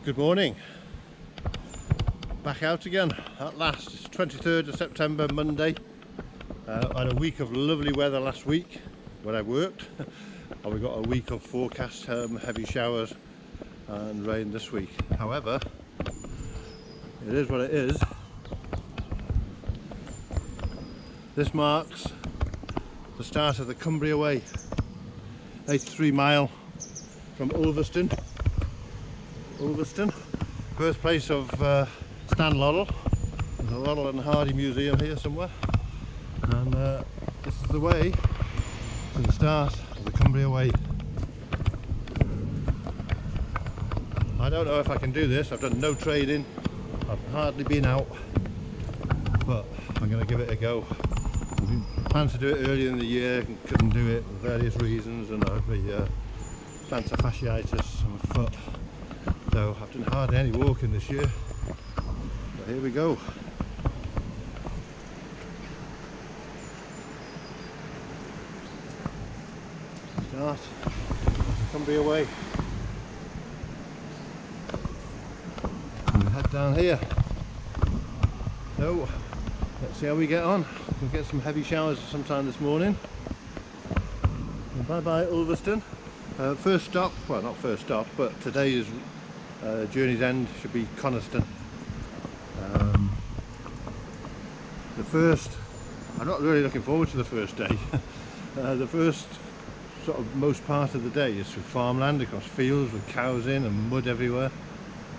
Good morning. Back out again at last. It's 23rd of September, Monday. I had a week of lovely weather last week when I worked, and we got a week of forecast heavy showers and rain this week. However, it is what it is. This marks the start of the Cumbria Way, 83 mile from Ulverston, birthplace of Stan Laurel. There's a Laurel and Hardy museum here somewhere, and this is the way to the start of the Cumbria Way. I don't know if I can do this. I've done no training, I've hardly been out, but I'm going to give it a go. I planned to do it earlier in the year and couldn't do it for various reasons, and I've the plantar fasciitis on my foot, so I've done hardly any walking this year. But here we go. Start Cumbria Way. And we head down here. So let's see how we get on. We'll get some heavy showers sometime this morning. Bye bye Ulverston. First stop, well not first stop, but today's journey's end should be Coniston. I'm not really looking forward to the first day. The first sort of most part of the day is through farmland, across fields with cows in and mud everywhere.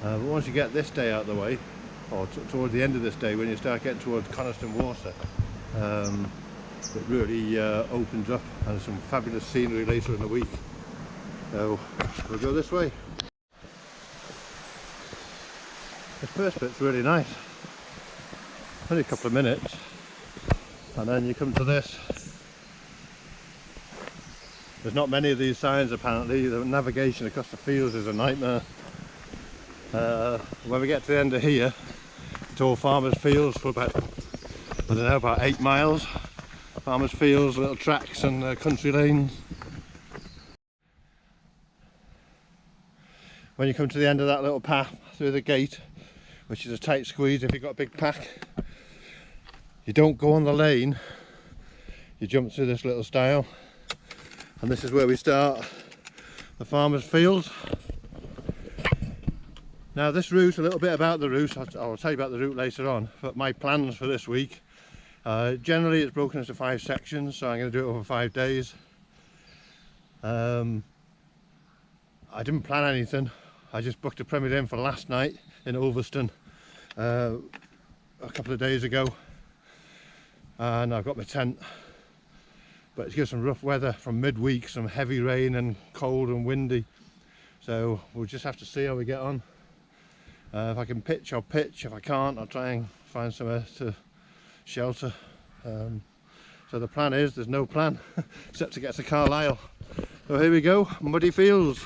But once you get this day out of the way, or towards the end of this day, when you start getting towards Coniston water, it really opens up, and there's some fabulous scenery later in the week. So we'll go this way. This first bit's really nice, only a couple of minutes, and then you come to this. There's not many of these signs apparently. The navigation across the fields is a nightmare. When we get to the end of here, it's all farmers' fields for about, I don't know, about 8 miles. Farmers' fields, little tracks and country lanes. When you come to the end of that little path through the gate, which is a tight squeeze if you've got a big pack, you don't go on the lane, you jump through this little stile, and this is where we start the farmers' fields. Now this route, a little bit about the route, I'll tell you about the route later on, but my plans for this week, generally it's broken into 5 sections, so I'm going to do it over 5 days. I didn't plan anything. I just booked a Premier Inn for last night in Ulverston a couple of days ago, and I've got my tent, but it's got some rough weather from midweek, some heavy rain and cold and windy, so we'll just have to see how we get on. If I can pitch, I'll pitch. If I can't, I'll try and find somewhere to shelter. So the plan is, there's no plan except to get to Carlisle. So here we go, muddy fields.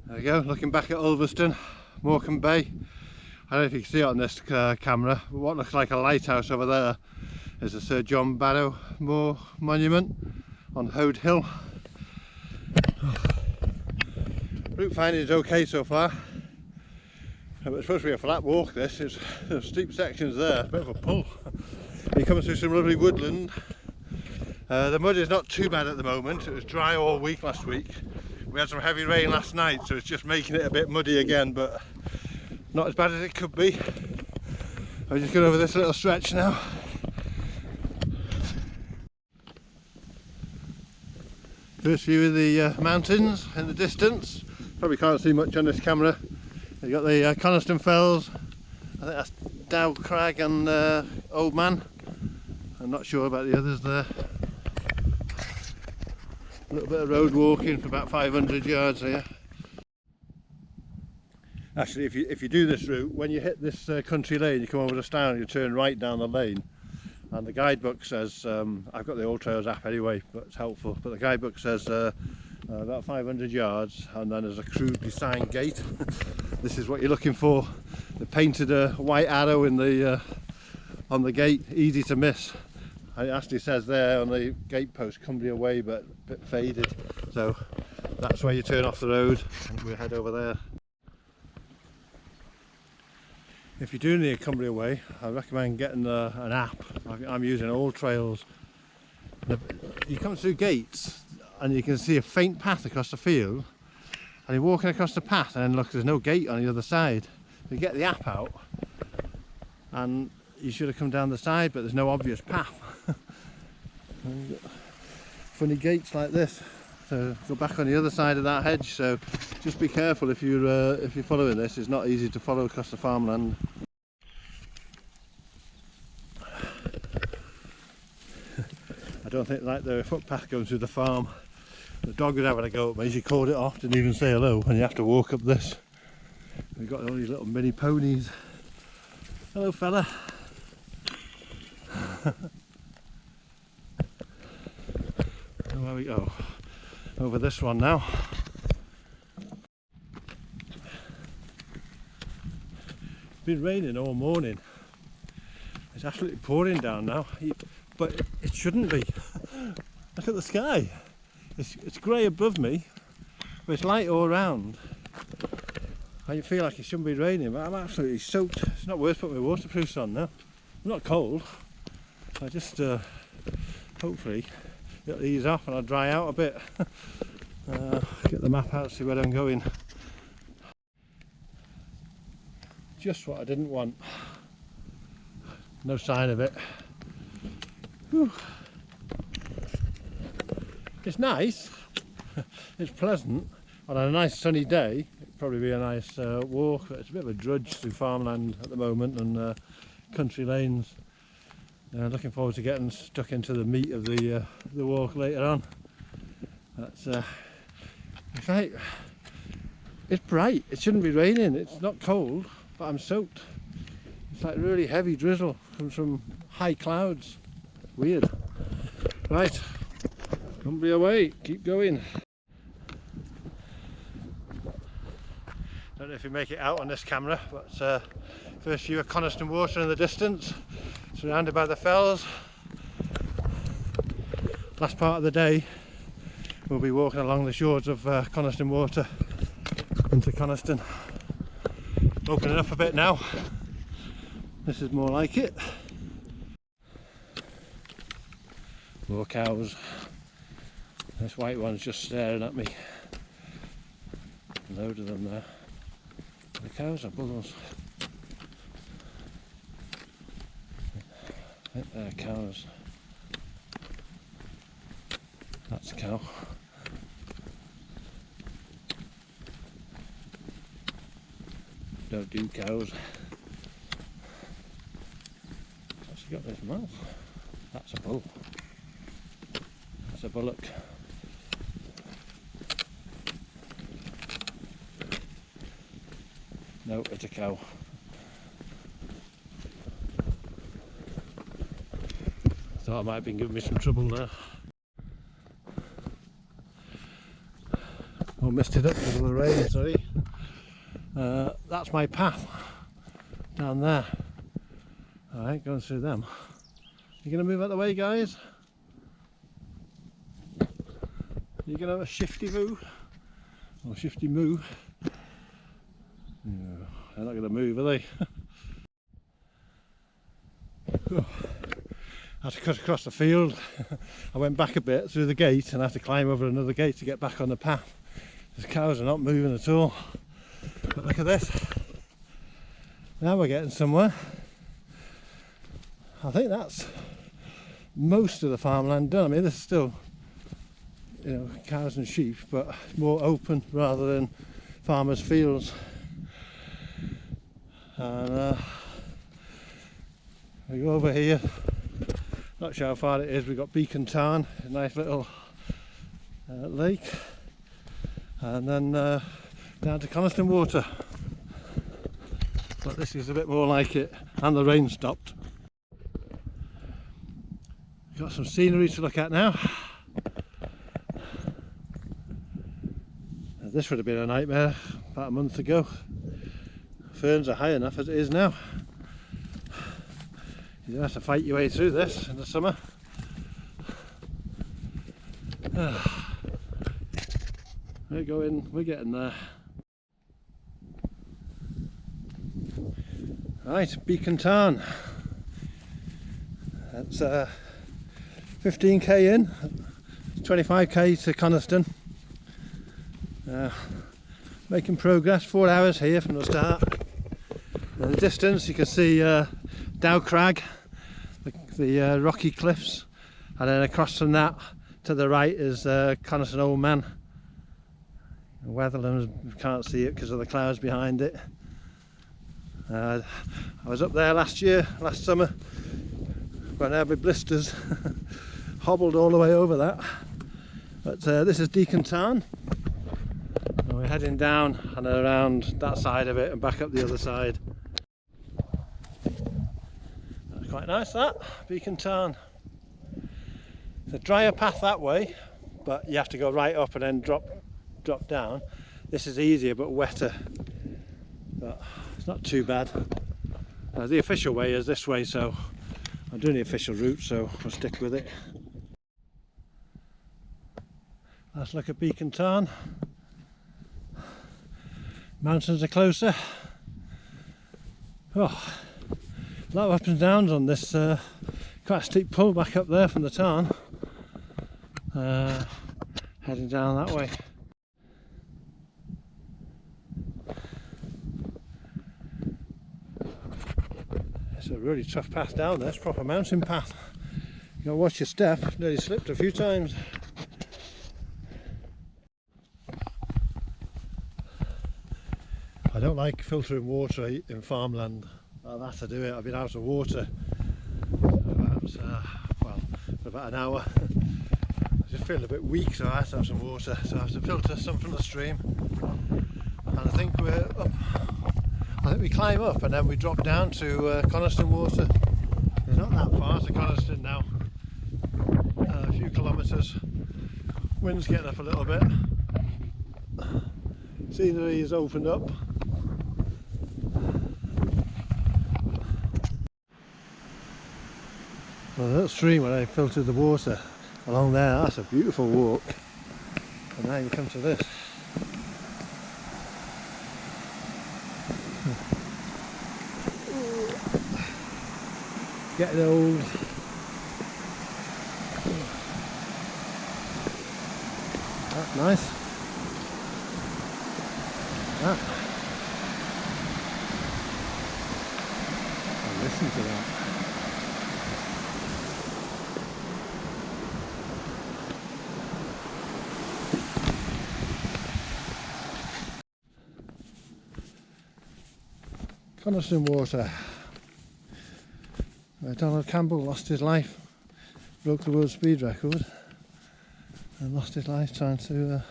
There we go, looking back at Ulverston, Morecambe Bay. I don't know if you can see it on this camera, but what looks like a lighthouse over there is the Sir John Barrowmore monument on Hode Hill. Route finding is okay so far. It's supposed to be a flat walk this, there's steep sections there, a bit of a pull. You're coming through some lovely woodland. The mud is not too bad at the moment. It was dry all week last week. We had some heavy rain last night, so it's just making it a bit muddy again, but not as bad as it could be. I'm just going over this little stretch now. First view of the mountains in the distance. Probably can't see much on this camera. You've got the Coniston Fells. I think that's Dow Crag and Old Man. I'm not sure about the others there. A little bit of road walking for about 500 yards here. Actually, if you do this route, when you hit this country lane, you come over the stile and you turn right down the lane. And the guidebook says, I've got the All Trails app anyway, but it's helpful, but the guidebook says about 500 yards, and then there's a crudely signed gate. This is what you're looking for. They painted a white arrow in the on the gate, easy to miss. It actually says there on the gatepost Cumbria Way, but a bit faded. So That's where you turn off the road and we head over there. If you're doing the Cumbria Way, I recommend getting an app. I'm using All Trails. You come through gates and you can see a faint path across the field, and you're walking across the path and then look, there's no gate on the other side. You get the app out and you should have come down the side, but there's no obvious path. Funny gates like this, so go back on the other side of that hedge, so just be careful if you're following this. It's not easy to follow across the farmland. I don't think like the footpath going through the farm. The dog was having a go at me, she called it off, didn't even say hello, and you have to walk up this. We've got all these little mini ponies. Hello fella. Where we go? Over this one now. It's been raining all morning. It's absolutely pouring down now, but it shouldn't be. Look at the sky. It's grey above me, but it's light all around. I feel like it shouldn't be raining, but I'm absolutely soaked. It's not worth putting my waterproofs on now. I'm not cold. I just hopefully it'll ease off and I'll dry out a bit. Get the map out, see where I'm going. Just what I didn't want. No sign of it. Whew. It's nice. It's pleasant. On a nice sunny day, it'd probably be a nice walk, but it's a bit of a drudge through farmland at the moment and country lanes. Looking forward to getting stuck into the meat of the walk later on. That's it's like, it's bright. It shouldn't be raining. It's not cold, but I'm soaked. It's like really heavy drizzle from some high clouds. Weird. Right, Cumbria Way. Keep going. Don't know if you make it out on this camera, but first view of Coniston Water in the distance, surrounded by the fells. Last part of the day we'll be walking along the shores of Coniston Water into Coniston. Opening up a bit now. This is more like it. More cows. This white one's just staring at me. A load of them there. The cows are bulls. I think they're cows. That's a cow. Don't do cows. What's he got in his mouth? That's a bull. That's a bullock. No, it's a cow. Thought I might have been giving me some trouble there. Oh, missed it up because of the rain, sorry. That's my path down there. Alright, going through them. You going to move out the way, guys? You going to have a shifty moo? Or shifty moo? No, they're not going to move, are they? Oh, I had to cut across the field. I went back a bit through the gate and I had to climb over another gate to get back on the path. The cows are not moving at all. But look at this. Now we're getting somewhere. I think that's most of the farmland done. I mean, there's still, you know, cows and sheep, but more open rather than farmers' fields. And we go over here. Not sure how far it is. We've got Beacon Tarn, a nice little lake, and then down to Coniston Water. But this is a bit more like it, and the rain stopped. Got some scenery to look at now. This would have been a nightmare about a month ago. Ferns are high enough as it is now. You don't have to fight your way through this in the summer. We're getting there. Right, Beacon Tarn. That's 15k in, 25k to Coniston. Making progress, 4 hours here from the start. In the distance you can see Dow Crag, the rocky cliffs, and then across from that to the right is Coniston Old Man. Weatherland, can't see it because of the clouds behind it. I was up there last summer, got out with blisters, hobbled all the way over that. But this is Beacon Tarn, and we're heading down and around that side of it and back up the other side. That's quite nice, that Beacon Tarn. It's a drier path that way, but you have to go right up and then drop down. This is easier but wetter, but it's not too bad. The official way is this way, so I'm doing the official route, so I'll stick with it. Let's look at Beacon Tarn. Mountains are closer. Oh, a lot of ups and downs on this quite a steep pull back up there from the tarn. Heading down that way. It's a really tough path down there. It's a proper mountain path. You gotta watch your step. Nearly slipped a few times. I don't like filtering water in farmland. I've had to do it. I've been out of water for about an hour. I just feel a bit weak, so I have to have some water. So I have to filter some from the stream. And I think we're up. I think we climb up and then we drop down to Coniston water. It's not that far to Coniston now. A few kilometres. Wind's getting up a little bit. Scenery is opened up. Well, that stream where I filtered the water along there, that's a beautiful walk. And now you come to this. Getting old. That's nice. That. Oh, listen to that. Coniston water. Donald Campbell lost his life, broke the world speed record and lost his life trying to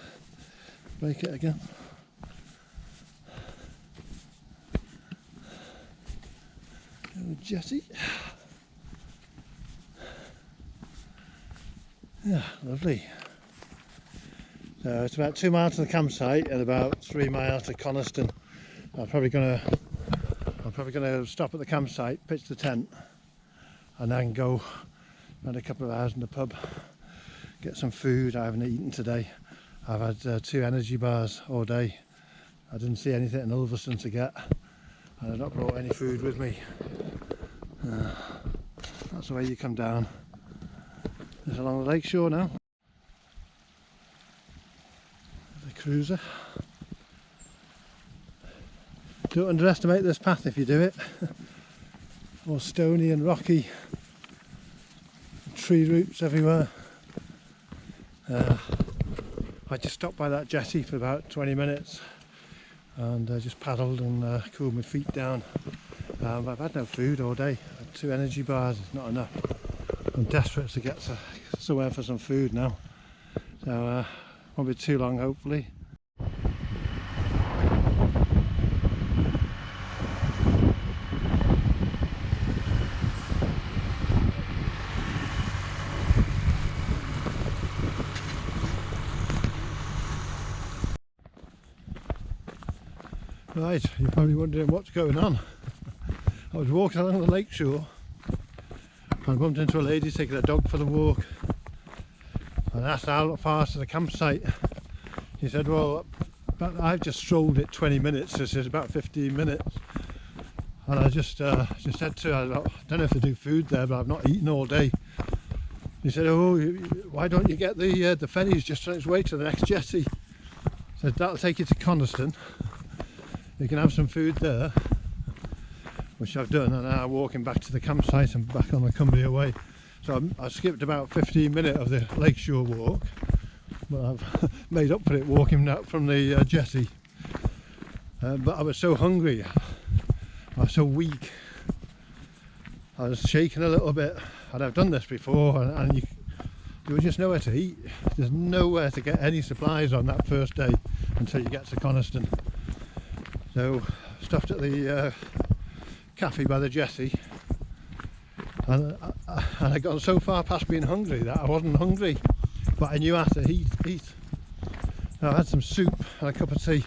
break it again. Jetty. Yeah, lovely. So it's about 2 miles to the campsite and about 3 miles to Coniston. I'm probably going to stop at the campsite, pitch the tent, and then go spend a couple of hours in the pub, get some food. I haven't eaten today. I've had 2 energy bars all day. I didn't see anything in Ulverston to get, and I've not brought any food with me. That's the way you come down. It's along the lake shore now. The cruiser. Don't underestimate this path if you do it. All stony and rocky, tree roots everywhere. I just stopped by that jetty for about 20 minutes and just paddled and cooled my feet down. I've had no food all day. I've had 2 energy bars, it's not enough. I'm desperate to get somewhere for some food now. So won't be too long hopefully. Right, you're probably wondering what's going on. I was walking along the lake shore and bumped into a lady taking a dog for the walk, and asked how far to the campsite. He said, well, but I've just strolled it 20 minutes, this is about 15 minutes. And I just said to her, I don't know if they do food there, but I've not eaten all day. He said, oh, why don't you get the ferries just on its way to the next jetty? I said, that'll take you to Coniston. You can have some food there, which I've done, and now I'm walking back to the campsite and back on the Cumbria Way. So I skipped about 15 minutes of the lakeshore walk, but I've made up for it walking out from the jetty. But I was so hungry, I was so weak, I was shaking a little bit, and I've done this before, and you just nowhere to eat. There's nowhere to get any supplies on that first day until you get to Coniston. So stopped at the cafe by the jetty, and I'd gone so far past being hungry that I wasn't hungry, but I knew I had to eat. So I had some soup and a cup of tea,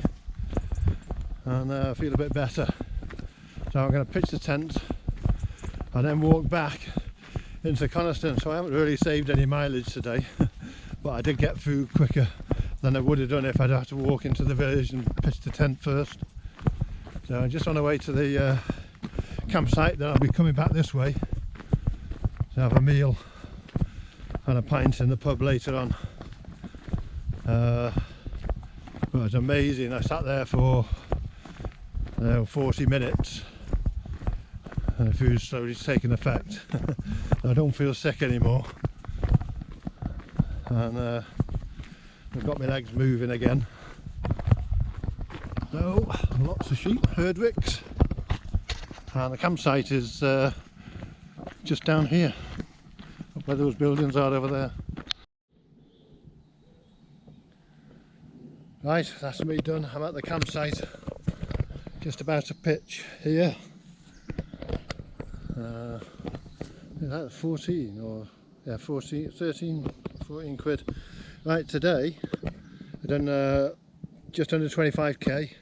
and I feel a bit better. So I'm going to pitch the tent and then walk back into Coniston. So I haven't really saved any mileage today, but I did get food quicker than I would have done if I'd have to walk into the village and pitch the tent first. So I'm just on the way to the campsite, then I'll be coming back this way to have a meal and a pint in the pub later on. But it's amazing. I sat there for 40 minutes and the food's slowly taking effect. I don't feel sick anymore, and I've got my legs moving again. So lots of sheep, herdwicks, and the campsite is just down here, up where those buildings are over there. Right, that's me done. I'm at the campsite, just about to pitch here. Is that 14 or yeah, 14 quid. Right, today I've done just under 25k,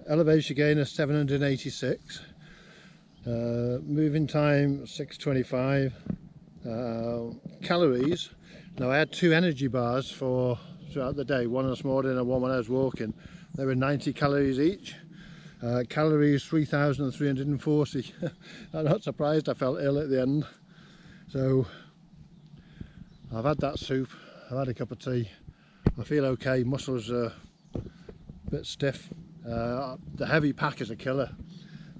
elevation gain of 786, moving time 625, calories. Now I had 2 energy bars for throughout the day, one this morning and one when I was walking. They were 90 calories each. Calories 3,340. I'm not surprised I felt ill at the end. So I've had that soup, I've had a cup of tea, I feel okay. Muscles are a bit stiff. The heavy pack is a killer.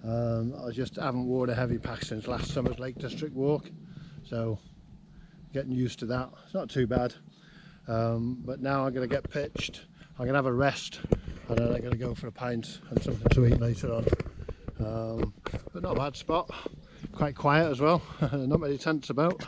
I just haven't worn a heavy pack since last summer's Lake District walk, so getting used to that. It's not too bad, but now I'm going to get pitched, I'm going to have a rest, and then I'm going to go for a pint and something to eat later on. But not a bad spot, quite quiet as well, not many tents about.